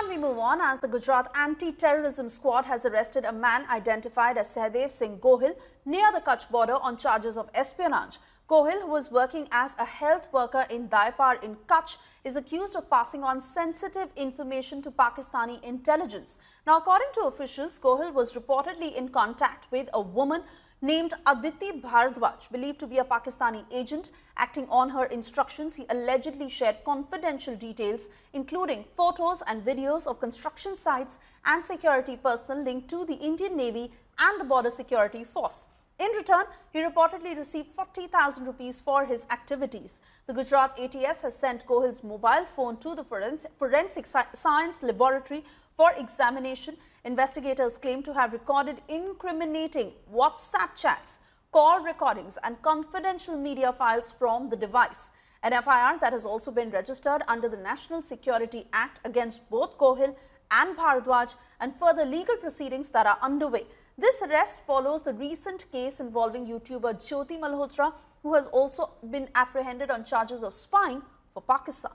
And we move on as the Gujarat Anti-Terrorism Squad has arrested a man identified as Sahdev Singh Gohil near the Kutch border on charges of espionage. Gohil, who was working as a health worker in Daipar in Kutch, is accused of passing on sensitive information to Pakistani intelligence. Now, according to officials, Gohil was reportedly in contact with a woman named Aditi Bharadwaj, believed to be a Pakistani agent. Acting on her instructions, he allegedly shared confidential details, including photos and videos of construction sites and security personnel linked to the Indian Navy and the Border Security Force. In return, he reportedly received 40,000 rupees for his activities. The Gujarat ATS has sent Gohil's mobile phone to the Forensic Science Laboratory for examination. Investigators claim to have recorded incriminating WhatsApp chats, call recordings and confidential media files from the device. An FIR that has also been registered under the National Security Act against both Gohil and Bharadwaj, and further legal proceedings that are underway. This arrest follows the recent case involving YouTuber Jyoti Malhotra, who has also been apprehended on charges of spying for Pakistan.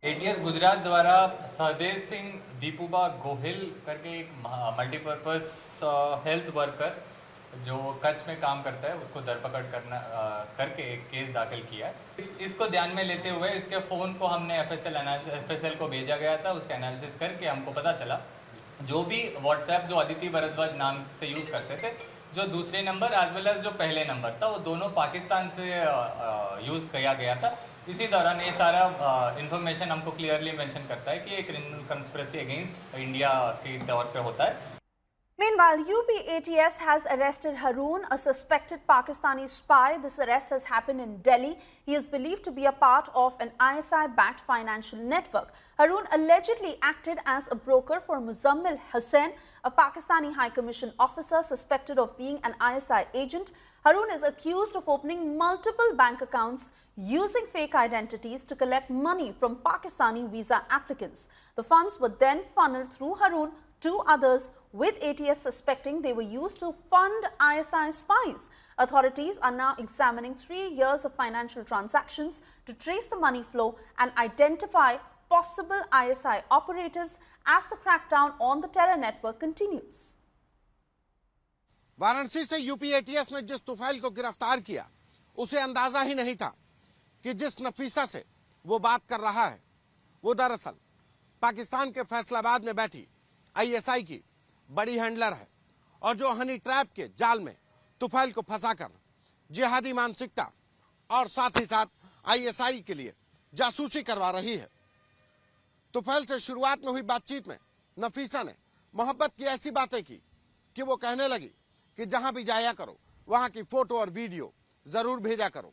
ATS Gujarat द्वारा सहदेव सिंह दीपूबा गोहिल करके एक multipurpose health worker जो कच्छ में काम करता है उसको धरपकड़ करके एक केस दाखिल किया है। इसको ध्यान में लेते हुए इसके फ़ोन को हमने FSL को भेजा गया था। उसका एनालिसिस करके हमको पता चला जो भी व्हाट्सएप जो अदिति भरद्वाज नाम से यूज़ करते थे, जो दूसरे नंबर एज वेल एज जो पहले नंबर था, वो दोनों पाकिस्तान से यूज़ किया गया था। इसी दौरान ये सारा इन्फॉर्मेशन हमको क्लियरली मेंशन करता है कि एक क्रिमिनल कंस्पिरेसी अगेंस्ट इंडिया के तौर पे होता है। Meanwhile, UP ATS has arrested Haroon, a suspected Pakistani spy. This arrest has happened in Delhi. He is believed to be a part of an ISI-backed financial network. Haroon allegedly acted as a broker for Muzammil Hussain, a Pakistani High Commission officer suspected of being an ISI agent. Haroon is accused of opening multiple bank accounts using fake identities to collect money from Pakistani visa applicants. The funds were then funneled through Haroon to others, with ATS suspecting they were used to fund ISI spies. Authorities are now examining 3 years of financial transactions to trace the money flow and identify possible ISI operatives as the crackdown on the terror network continues. Varanasi से UP ATS ने जिस तुफैल को गिरफ्तार किया, उसे अंदाजा ही नहीं था कि जिस नफीसा से वो बात कर रहा है, वो दरअसल पाकिस्तान के फैसलाबाद में बैठी ISI की बड़ी हैंडलर है और जो हनी ट्रैप के जाल में तुफैल को फंसाकर जिहादी मानसिकता और साथ ही साथ ISI के लिए जासूसी करवा रही है। तुफैल से शुरुआत में हुई बातचीत में नफीसा ने मोहब्बत की ऐसी बातें की कि वो कहने लगी कि जहां भी जाया करो वहां की फोटो और वीडियो जरूर भेजा करो।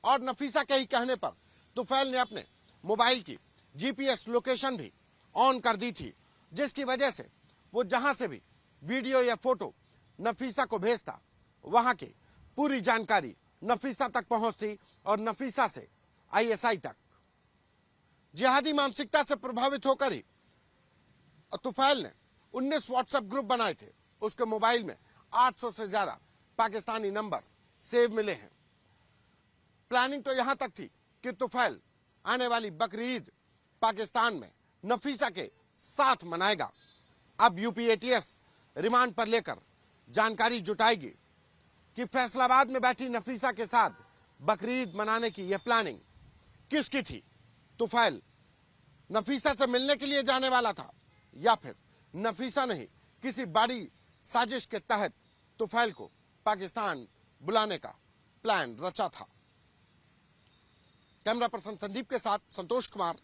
और नफीसा के ही कहने पर तुफैल ने अपने मोबाइल की GPS लोकेशन भी ऑन कर दी थी, जिसकी वजह से वो जहां से भी वीडियो या फोटो नफीसा को भेजता, वहां की पूरी जानकारी नफीसा तक पहुंचती और नफीसा से ISI तक। जिहादी मानसिकता से प्रभावित होकर ही तुफैल ने 19 व्हाट्सएप ग्रुप बनाए थे। उसके मोबाइल में 800 से ज्यादा पाकिस्तानी नंबर सेव मिले हैं। प्लानिंग तो यहां तक थी कि तुफैल आने वाली बकरीद पाकिस्तान में नफीसा के साथ मनाएगा। अब यूपी ATS रिमांड पर लेकर जानकारी जुटाएगी कि फैसलाबाद में बैठी नफीसा के साथ बकरीद मनाने की यह प्लानिंग किसकी थी। तुफैल नफीसा से मिलने के लिए जाने वाला था या फिर नफीसा ने ही किसी बड़ी साजिश के तहत तुफैल को पाकिस्तान बुलाने का प्लान रचा था। कैमरा पर्सन संदीप के साथ संतोष कुमार,